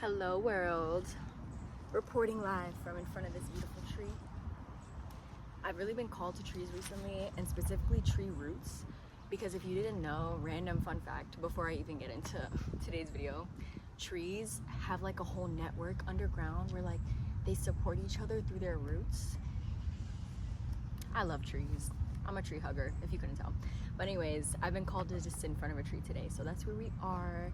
Hello world, reporting live from in front of this beautiful tree. I've really been called to trees recently, and specifically tree roots, because if you didn't know, random fun fact before I even get into today's video, trees have like a whole network underground where like they support each other through their roots. I love trees. I'm a tree hugger, if you couldn't tell. But anyways, I've been called to just sit in front of a tree today, so that's where we are.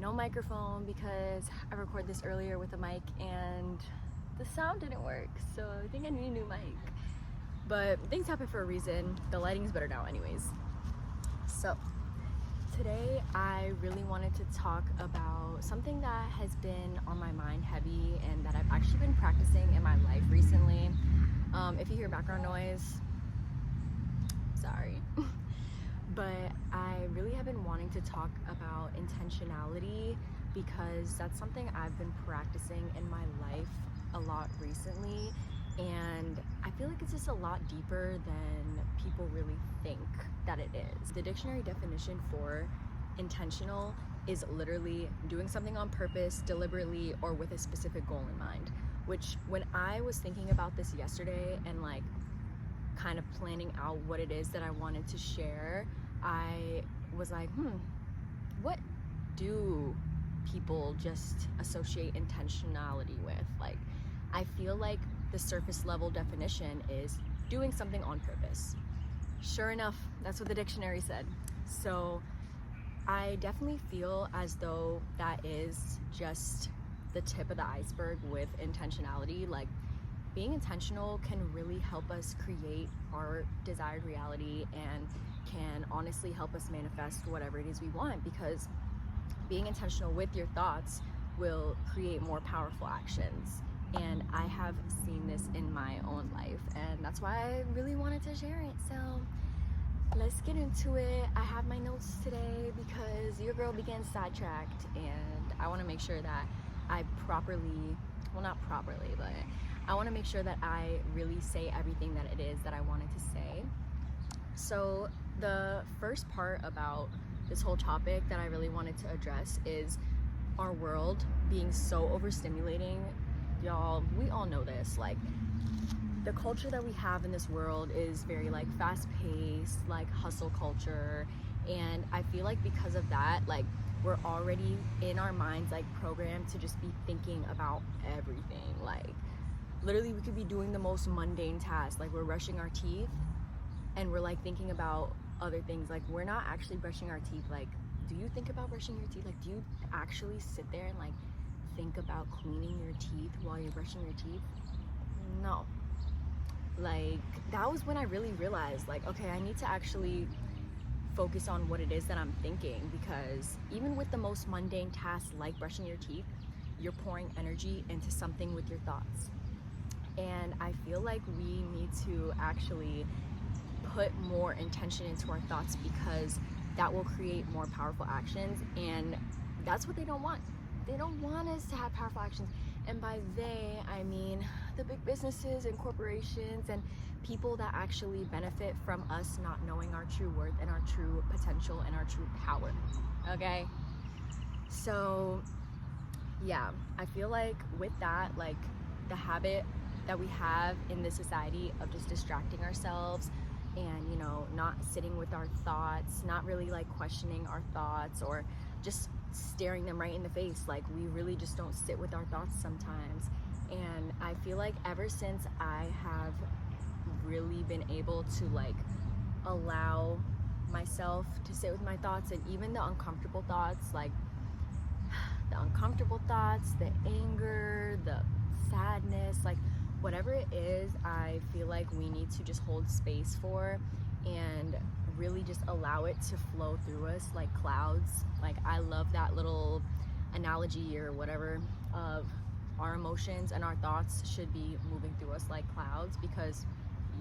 No microphone because I recorded this earlier with a mic and the sound didn't work, so I think I need a new mic. But things happen for a reason. The lighting's better now anyways. So today I really wanted to talk about something that has been on my mind heavy and that I've actually been practicing in my life recently. If you hear background noise, sorry. But I really have been wanting to talk about intentionality because that's something I've been practicing in my life a lot recently, and I feel like it's just a lot deeper than people really think that it is. The dictionary definition for intentional is literally doing something on purpose, deliberately, or with a specific goal in mind, which when I was thinking about this yesterday and like kind of planning out what it is that I wanted to share, I was like, what do people just associate intentionality with? Like, I feel like the surface level definition is doing something on purpose. Sure enough, that's what the dictionary said. So I definitely feel as though that is just the tip of the iceberg with intentionality. Like, being intentional can really help us create our desired reality and can honestly help us manifest whatever it is we want, because being intentional with your thoughts will create more powerful actions. And I have seen this in my own life, and that's why I really wanted to share it. So let's get into it. I have my notes today because your girl began sidetracked, and I want to make sure that I properly, well, not properly, but I want to make sure that I really say everything that it is that I wanted to say. So the first part about this whole topic that I really wanted to address is our world being so overstimulating. Y'all, we all know this. Like, the culture that we have in this world is very like fast-paced, like hustle culture, and I feel like because of that, like, we're already in our minds like programmed to just be thinking about everything. Like, literally we could be doing the most mundane tasks, like we're brushing our teeth and we're like thinking about other things. Like, we're not actually brushing our teeth. Like, do you think about brushing your teeth? Like, do you actually sit there and like think about cleaning your teeth while you're brushing your teeth? No. Like, that was when I really realized, like, okay, I need to actually focus on what it is that I'm thinking, because even with the most mundane tasks like brushing your teeth, you're pouring energy into something with your thoughts. And I feel like we need to actually put more intention into our thoughts, because that will create more powerful actions, and that's what they don't want. They don't want us to have powerful actions. And by they, I mean the big businesses and corporations and people that actually benefit from us not knowing our true worth and our true potential and our true power. Okay? So yeah, I feel like with that, like, the habit that we have in this society of just distracting ourselves and, you know, not sitting with our thoughts, not really like questioning our thoughts or just staring them right in the face. Like, we really just don't sit with our thoughts sometimes. And I feel like ever since I have really been able to like allow myself to sit with my thoughts, and even the uncomfortable thoughts, like the uncomfortable thoughts, the anger, the sadness, like whatever it is, I feel like we need to just hold space for and really just allow it to flow through us like clouds. Like, I love that little analogy or whatever of our emotions and our thoughts should be moving through us like clouds, because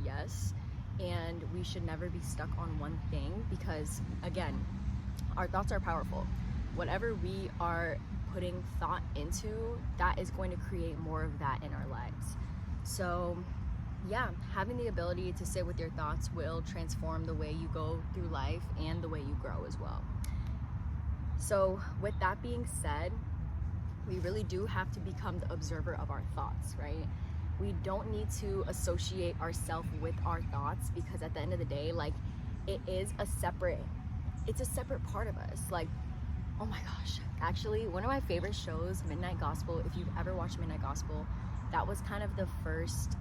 yes, and we should never be stuck on one thing, because again, our thoughts are powerful. Whatever we are putting thought into, that is going to create more of that in our lives. So yeah, having the ability to sit with your thoughts will transform the way you go through life and the way you grow as well. So with that being said, we we really do have to become the observer of our thoughts, right? We don't need to associate ourselves with our thoughts, because at the end of the day, like, it's a separate part of us. Like, oh my gosh, actually, one of my favorite shows, Midnight Gospel, if you've ever watched Midnight Gospel, that was kind of the first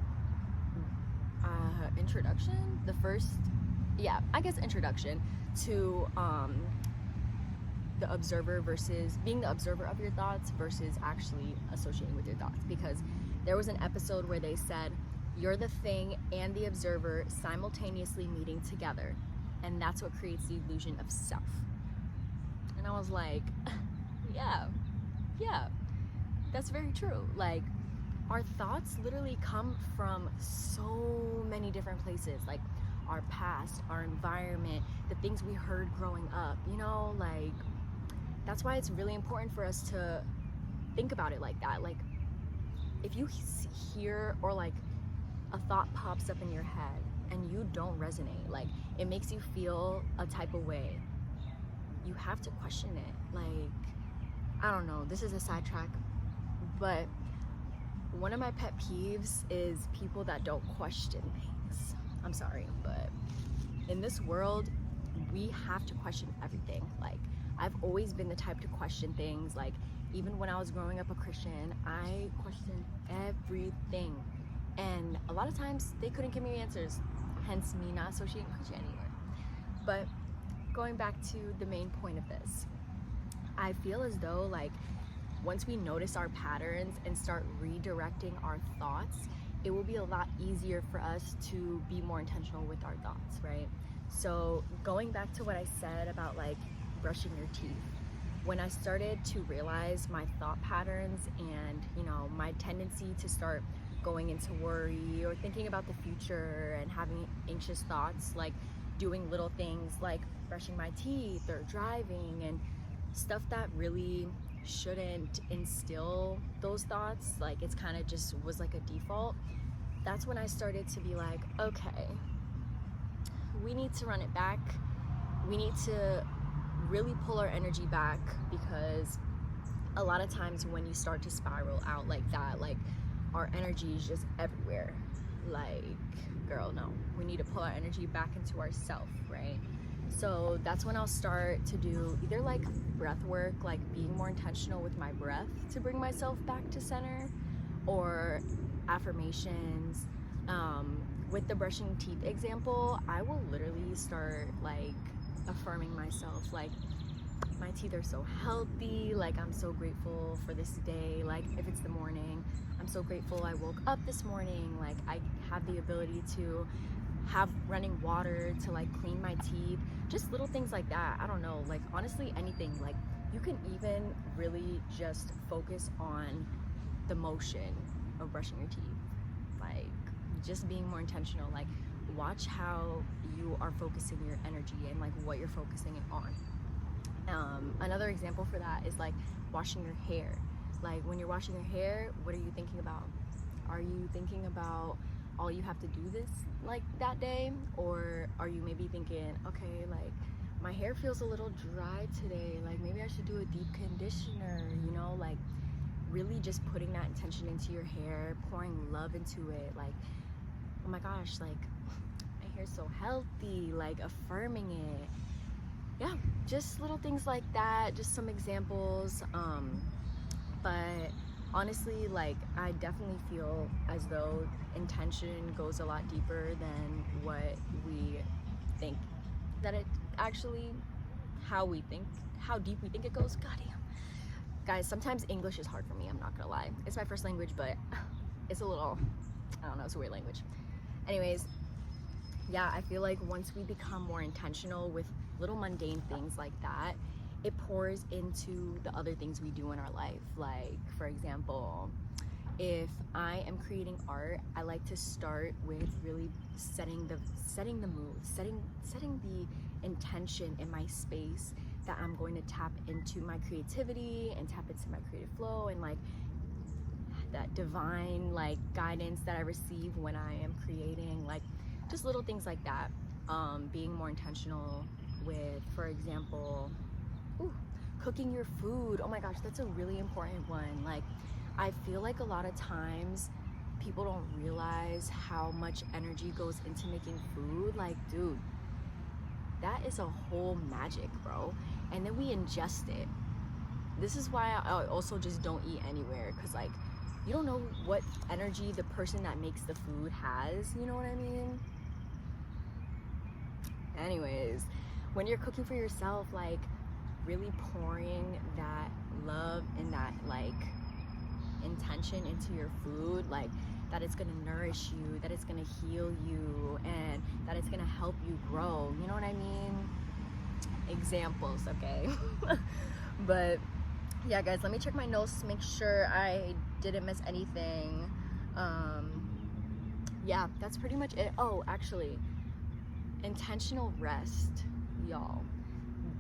introduction to the observer versus being the observer of your thoughts versus actually associating with your thoughts. Because there was an episode where they said, you're the thing and the observer simultaneously meeting together, and that's what creates the illusion of self. And I was like, yeah, that's very true. Like, our thoughts literally come from so many different places, like our past, our environment, the things we heard growing up, you know, like, that's why it's really important for us to think about it like that. Like, if you hear, or like a thought pops up in your head and you don't resonate, like, it makes you feel a type of way, you have to question it. Like, I don't know, this is a sidetrack, but one of my pet peeves is people that don't question things. I'm sorry, but in this world, we have to question everything. Like, I've always been the type to question things. Like, even when I was growing up a Christian, I questioned everything. And a lot of times they couldn't give me answers, hence me not associating Christianity anymore. But going back to the main point of this, I feel as though, like, once we notice our patterns and start redirecting our thoughts, it will be a lot easier for us to be more intentional with our thoughts, right? So going back to what I said about, like, brushing your teeth, when I started to realize my thought patterns and, you know, my tendency to start going into worry or thinking about the future and having anxious thoughts, like doing little things like brushing my teeth or driving and stuff that really shouldn't instill those thoughts, like, it's kind of just was like a default. That's when I started to be like, okay, we need to run it back. We need to really pull our energy back, because a lot of times when you start to spiral out like that, like, our energy is just everywhere. Like, girl, no, we need to pull our energy back into ourself, right? So that's when I'll start to do either like breath work, like being more intentional with my breath to bring myself back to center, or affirmations. With the brushing teeth example, I will literally start like affirming myself, like, my teeth are so healthy, like, I'm so grateful for this day. Like, if it's the morning, I'm so grateful I woke up this morning, like, I have the ability to have running water to like clean my teeth, just little things like that. I don't know, like, honestly, anything. Like, you can even really just focus on the motion of brushing your teeth, like, just being more intentional. Like, watch how you are focusing your energy and like what you're focusing it on. Another example for that is like washing your hair. Like, when you're washing your hair, what are you thinking about? Are you thinking about all you have to do this like that day? Or are you maybe thinking, okay, like, my hair feels a little dry today, like, maybe I should do a deep conditioner, you know? Like, really just putting that intention into your hair, pouring love into it, like, oh my gosh, like, my hair's so healthy, like, affirming it. Yeah, just little things like that, just some examples. But honestly, like, I definitely feel as though intention goes a lot deeper than what we think that it actually, how deep we think it goes. Goddamn. Guys, sometimes English is hard for me, I'm not gonna lie. It's my first language, but it's a little, I don't know, it's a weird language. Anyways, yeah, I feel like once we become more intentional with little mundane things like that, it pours into the other things we do in our life. Like, for example, if I am creating art, I like to start with really setting the mood, setting the intention in my space that I'm going to tap into my creativity and tap into my creative flow and like that divine like guidance that I receive when I am creating, like just little things like that. Being more intentional with, for example, cooking your food. Oh my gosh, that's a really important one. Like, I feel like a lot of times people don't realize how much energy goes into making food. Like, dude, that is a whole magic, bro. And then we ingest it. This is why I also just don't eat anywhere, because like, you don't know what energy the person that makes the food has, you know what I mean? Anyways, when you're cooking for yourself, like, really pouring that love and that like intention into your food, like that it's gonna nourish you, that it's gonna heal you, and that it's gonna help you grow, you know what I mean? Examples, okay? But yeah, guys, let me check my notes to make sure I didn't miss anything. Yeah, that's pretty much it. Oh, actually, intentional rest, y'all.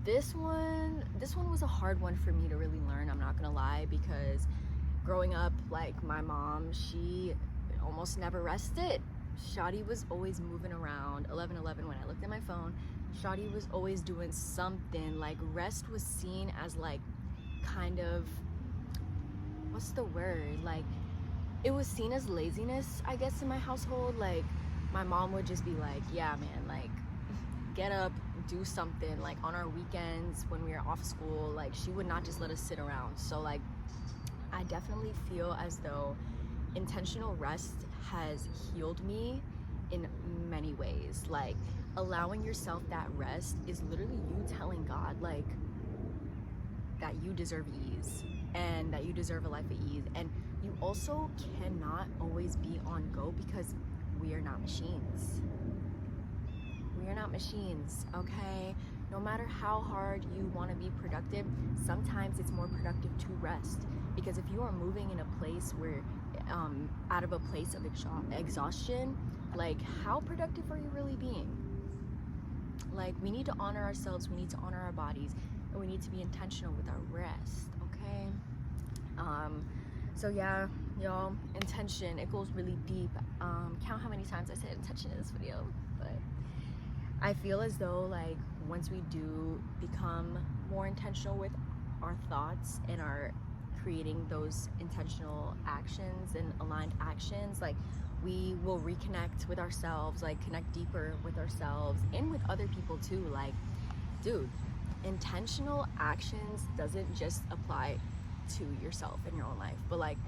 This one was a hard one for me to really learn, I'm not gonna lie, because growing up, like, my mom, she almost never rested. Shawty was always moving around. 11:11, when I looked at my phone, Shawty was always doing something. Like, rest was seen as like kind of, what's the word, like, it was seen as laziness, I guess, in my household. Like, my mom would just be like, yeah man, like, get up, do something. Like, on our weekends when we were off school, like, she would not just let us sit around. So like, I definitely feel as though intentional rest has healed me in many ways. Like, allowing yourself that rest is literally you telling God, like, that you deserve ease and that you deserve a life of ease. And you also cannot always be on go, because we are not machines. We are not machines, okay? No matter how hard you want to be productive, sometimes it's more productive to rest. Because if you are moving in a place where, out of a place of exhaustion, like, how productive are you really being? Like, we need to honor ourselves, we need to honor our bodies, and we need to be intentional with our rest, okay? So yeah, y'all, intention, it goes really deep. Count how many times I said intention in this video, but I feel as though, like, once we do become more intentional with our thoughts and our creating those intentional actions and aligned actions, like, we will reconnect with ourselves, like, connect deeper with ourselves and with other people too. Like, dude, intentional actions doesn't just apply to yourself in your own life, but like,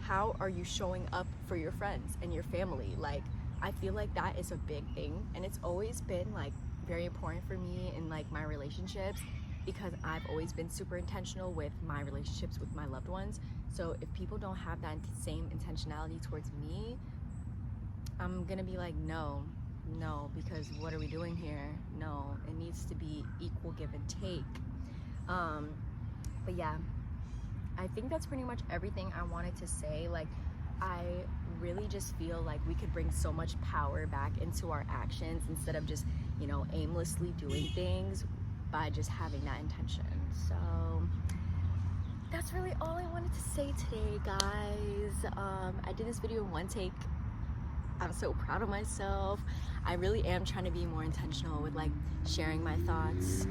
how are you showing up for your friends and your family? Like, I feel like that is a big thing, and it's always been like very important for me in like my relationships, because I've always been super intentional with my relationships with my loved ones. So if people don't have that same intentionality towards me, I'm gonna be like, no, because what are we doing here? No, it needs to be equal give and take. But yeah, I think that's pretty much everything I wanted to say. Like, I really just feel like we could bring so much power back into our actions instead of just, you know, aimlessly doing things, by just having that intention. So that's really all I wanted to say today, guys. I did this video in one take. I'm so proud of myself. I really am trying to be more intentional with like sharing my thoughts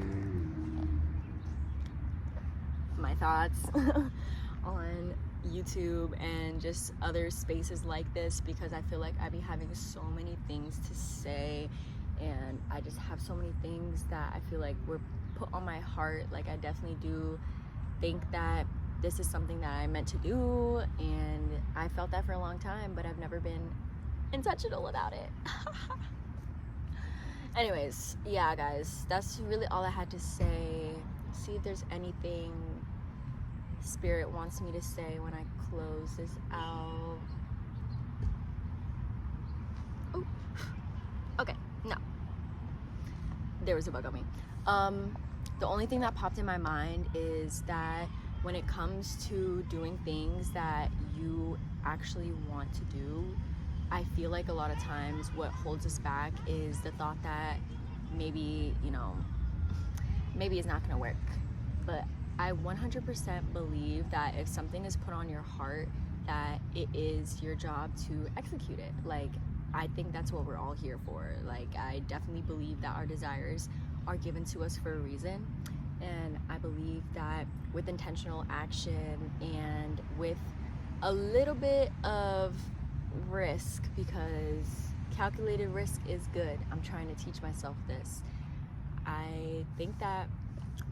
on YouTube and just other spaces like this, because I feel like I be having so many things to say, and I just have so many things that I feel like were put on my heart. Like, I definitely do think that this is something that I meant to do, and I felt that for a long time, but I've never been intentional about it. Anyways, yeah guys, that's really all I had to say. See if there's anything Spirit wants me to say when I close this out. Ooh. Okay, no, there was a bug on me. The only thing that popped in my mind is that when it comes to doing things that you actually want to do, I feel like a lot of times what holds us back is the thought that maybe, you know, maybe it's not gonna work. But I 100% believe that if something is put on your heart, that it is your job to execute it. Like, I think that's what we're all here for. Like, I definitely believe that our desires are given to us for a reason. And I believe that with intentional action and with a little bit of risk, because calculated risk is good. I'm trying to teach myself this. I think that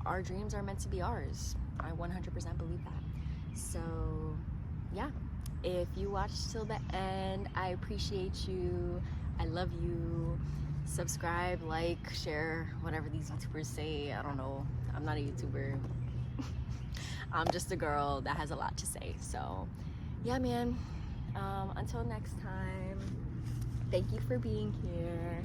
our dreams are meant to be ours. I 100% believe that. So yeah, if you watched till the end, I appreciate you. I love you. Subscribe, like, share, whatever these YouTubers say. I don't know. I'm not a YouTuber. I'm just a girl that has a lot to say. So yeah, man. Until next time, thank you for being here.